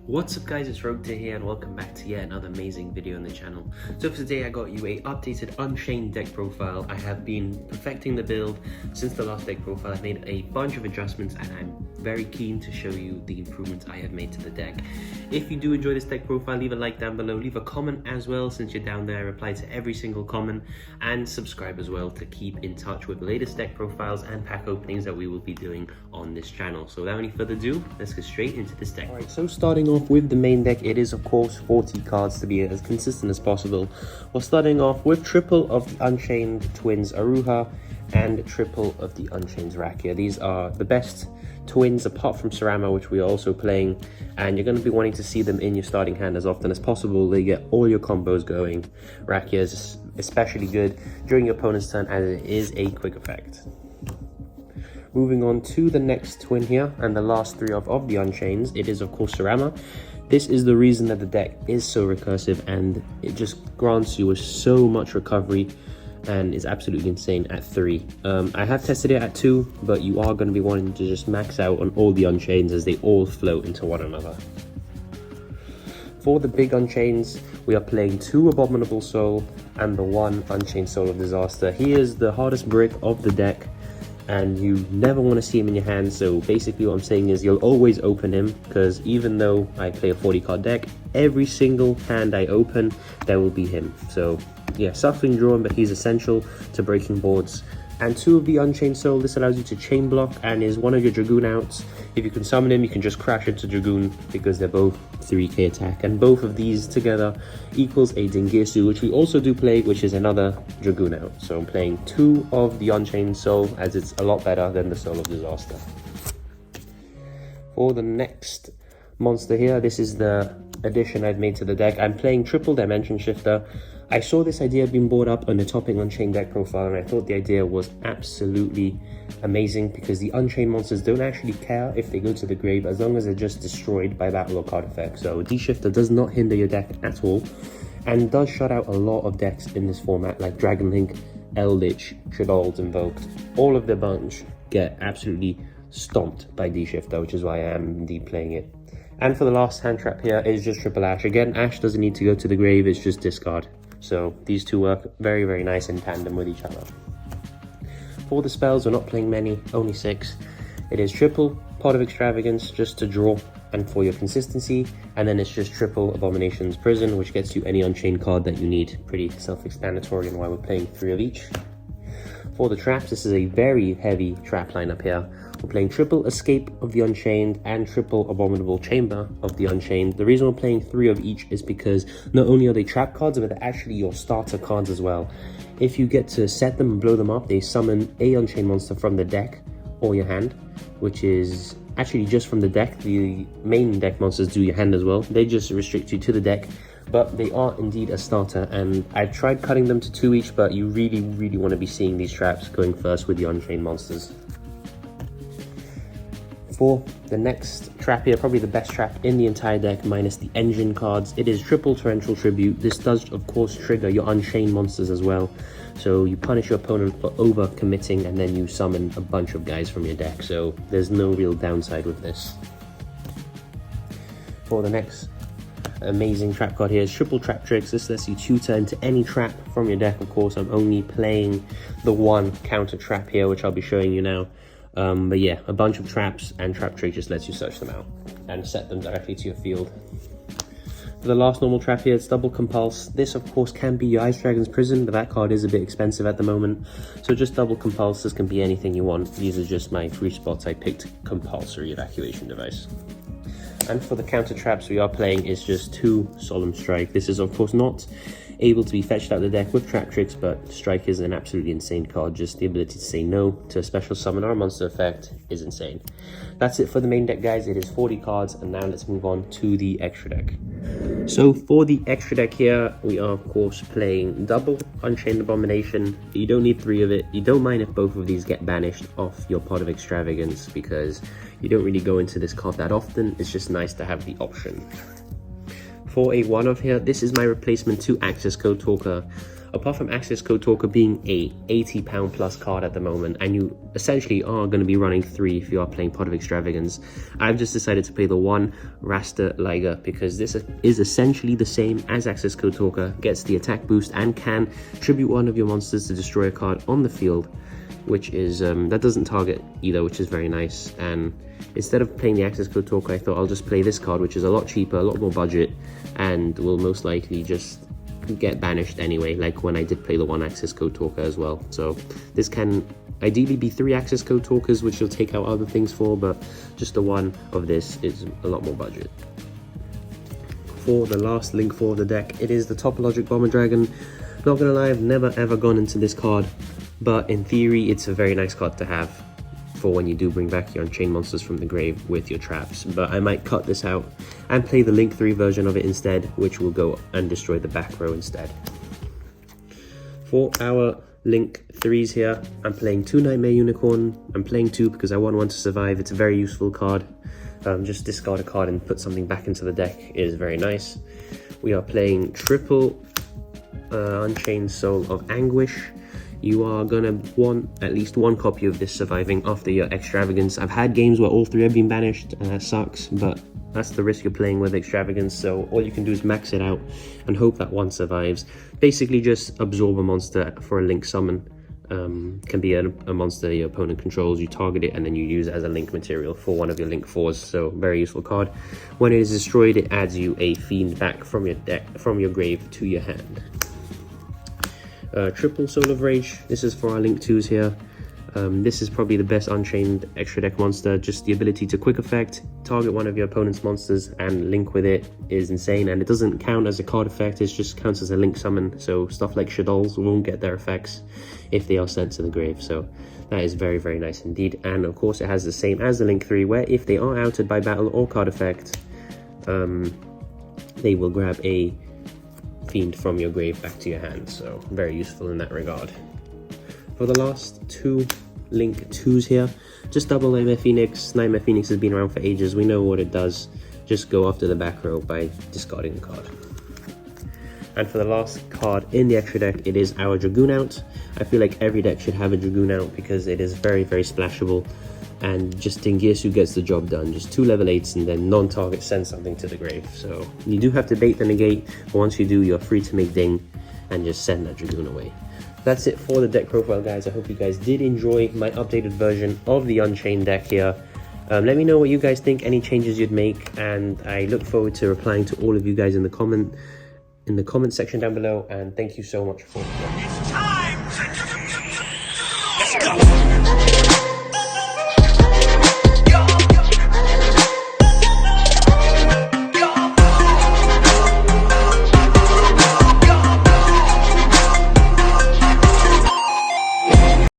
What's up guys, it's Rogue here and welcome back to yet another amazing video on the channel. So for today I got you a updated Unchained deck profile. I have been perfecting the build since the last deck profile. I've made a bunch of adjustments and I'm very keen to show you the improvements I have made to the deck. If you do enjoy this deck profile, leave a like down below, leave a comment as well since you're down there. I reply to every single comment, and subscribe as well to keep in touch with the latest deck profiles and pack openings that we will be doing on this channel. So without any further ado, let's get straight into this deck. Alright, so starting off with the main deck, it is of course 40 cards to be as consistent as possible. We're starting off with triple of the Unchained twins Aruha and triple of the Unchained Rakia. These are the best twins apart from Sarama, which we are also playing, and you're going to be wanting to see them in your starting hand as often as possible. They get all your combos going. Rakia is especially good during your opponent's turn as it is a quick effect. Moving on to the next twin here, and the last three of the Unchains, it is of course Sarama. This is the reason that the deck is so recursive, and it just grants you with so much recovery and is absolutely insane at 3. I have tested it at 2, but you are going to be wanting to just max out on all the Unchains as they all float into one another. For the big Unchains, we are playing 2 Abominable Soul and the 1 Unchained Soul of Disaster. He is the hardest brick of the deck, and you never want to see him in your hand. So basically what I'm saying is you'll always open him, because even though I play a 40 card deck, every single hand I open there will be him. So yeah, suffering drawn, but he's essential to breaking boards. And 2 of the Unchained Soul, this allows you to chain block and is one of your Dragoon outs. If you can summon him, you can just crash into Dragoon because they're both 3k attack, and both of these together equals a Dingirsu, which we also do play, which is another Dragoon out. So I'm playing 2 of the Unchained Soul as it's a lot better than the Soul of Disaster. For the next monster here, this is the addition I've made to the deck. I'm playing triple Dimension Shifter. I saw this idea being brought up on the Topping Unchained deck profile, and I thought the idea was absolutely amazing because the Unchained monsters don't actually care if they go to the grave as long as they're just destroyed by battle or card effect. So D-Shifter does not hinder your deck at all and does shut out a lot of decks in this format like Dragon Link, Eldritch, Shadow's Invoked. All of the bunch get absolutely stomped by D-Shifter, which is why I am indeed playing it. And for the last hand trap here is just triple Ash. Again, Ash doesn't need to go to the grave, it's just discard. So these two work very, very nice in tandem with each other. For the spells, we're not playing many, only 6. It is triple Pot of Extravagance just to draw and for your consistency, and then it's just triple Abomination's Prison, which gets you any Unchained card that you need. Pretty self-explanatory on why we're playing 3 of each. For the traps, this is a very heavy trap lineup here. We're playing triple Escape of the Unchained and triple Abominable Chamber of the Unchained. The reason we're playing 3 of each is because not only are they trap cards, but they're actually your starter cards as well. If you get to set them and blow them up, they summon a Unchained monster from the deck or your hand, which is actually just from the deck. The main deck monsters do your hand as well. They just restrict you to the deck, but they are indeed a starter, and I've tried cutting them to 2 each, but you really, really want to be seeing these traps going first with the Unchained monsters. For the next trap here, probably the best trap in the entire deck minus the engine cards, it is triple Torrential Tribute. This does of course trigger your Unchained monsters as well, so you punish your opponent for over committing and then you summon a bunch of guys from your deck, so there's no real downside with this. For the next amazing trap card here is triple Trap Tricks. This lets you tutor into any trap from your deck. Of course I'm only playing the 1 counter trap here, which I'll be showing you now. But yeah, a bunch of traps, and Trap Trick just lets you search them out and set them directly to your field. For the last normal trap here, it's double Compulse. This of course can be your Ice Dragon's Prison, but that card is a bit expensive at the moment, so just double Compulse. This can be anything you want. These are just my 3 spots I picked compulsory evacuation device. And for the counter traps we are playing is just 2 Solemn Strike. This is of course not able to be fetched out of the deck with Trap Tricks, but Strike is an absolutely insane card. Just the ability to say no to a special summon or a monster effect is insane. That's it for the main deck, guys. It is 40 cards, and now let's move on to the extra deck. So for the extra deck here, we are of course playing double Unchained Abomination. You don't need 3 of it. You don't mind if both of these get banished off your Pot of Extravagance because you don't really go into this card that often. It's just nice to have the option. For a one-off here, this is my replacement to Access Code Talker. apart from Access Code Talker being a £80 plus card at the moment, and you essentially are going to be running 3 if you are playing Pot of Extravagance, I've just decided to play the 1 Rasta Liger because this is essentially the same as Access Code Talker, gets the attack boost and can tribute one of your monsters to destroy a card on the field, which is that doesn't target either, which is very nice. And instead of playing the Access Code Talker, I thought I'll just play this card, which is a lot cheaper, a lot more budget, and will most likely just get banished anyway, like when I did play the 1 Access Code Talker as well. So this can ideally be 3 Access Code Talkers, which you'll take out other things for, but just the 1 of this is a lot more budget. For the last link 4 of the deck, it is the Topologic Bomber Dragon. Not gonna lie, I've never ever gone into this card, but in theory it's a very nice card to have for when you do bring back your Unchained monsters from the grave with your traps. But I might cut this out and play the Link 3 version of it instead, which will go and destroy the back row instead. For our Link 3s here, I'm playing 2 Nightmare Unicorn. I'm playing 2 because I want 1 to survive. It's a very useful card. Just discard a card and put something back into the deck is very nice. We are playing triple Unchained Soul of Anguish. You are gonna want at least 1 copy of this surviving after your Extravagance. I've had games where all 3 have been banished, and that sucks, but that's the risk you're playing with Extravagance, so all you can do is max it out and hope that 1 survives. Basically just absorb a monster for a link summon. Can be a monster your opponent controls, you target it and then you use it as a link material for one of your link 4s, so very useful card. When it is destroyed, it adds you a fiend back from your deck, from your grave to your hand. Triple Soul of Rage, this is for our Link 2s here. This is probably the best Unchained extra deck monster. Just the ability to quick effect, target one of your opponent's monsters and link with it is insane, and it doesn't count as a card effect, it just counts as a link summon, so stuff like Shaddolls won't get their effects if they are sent to the grave, so that is very, very nice indeed. And of course it has the same as the Link 3, where if they are outed by battle or card effect, they will grab a fiend from your grave back to your hand, so very useful in that regard. For the last 2 Link 2s here, just double Nightmare Phoenix. Nightmare Phoenix has been around for ages, we know what it does. Just go after the back row by discarding a card. And for the last card in the extra deck, it is our Dragoon Out. I feel like every deck should have a Dragoon Out because it is very, very splashable, and just Dingirsu gets the job done. Just 2 level 8s and then non-target send something to the grave. So you do have to bait the negate, but once you do, you're free to make Ding and just send that Dragoon away. That's it for the deck profile, guys. I hope you guys did enjoy my updated version of the Unchained deck here. Let me know what you guys think, any changes you'd make, and I look forward to replying to all of you guys in the comment section down below, and thank you so much for watching.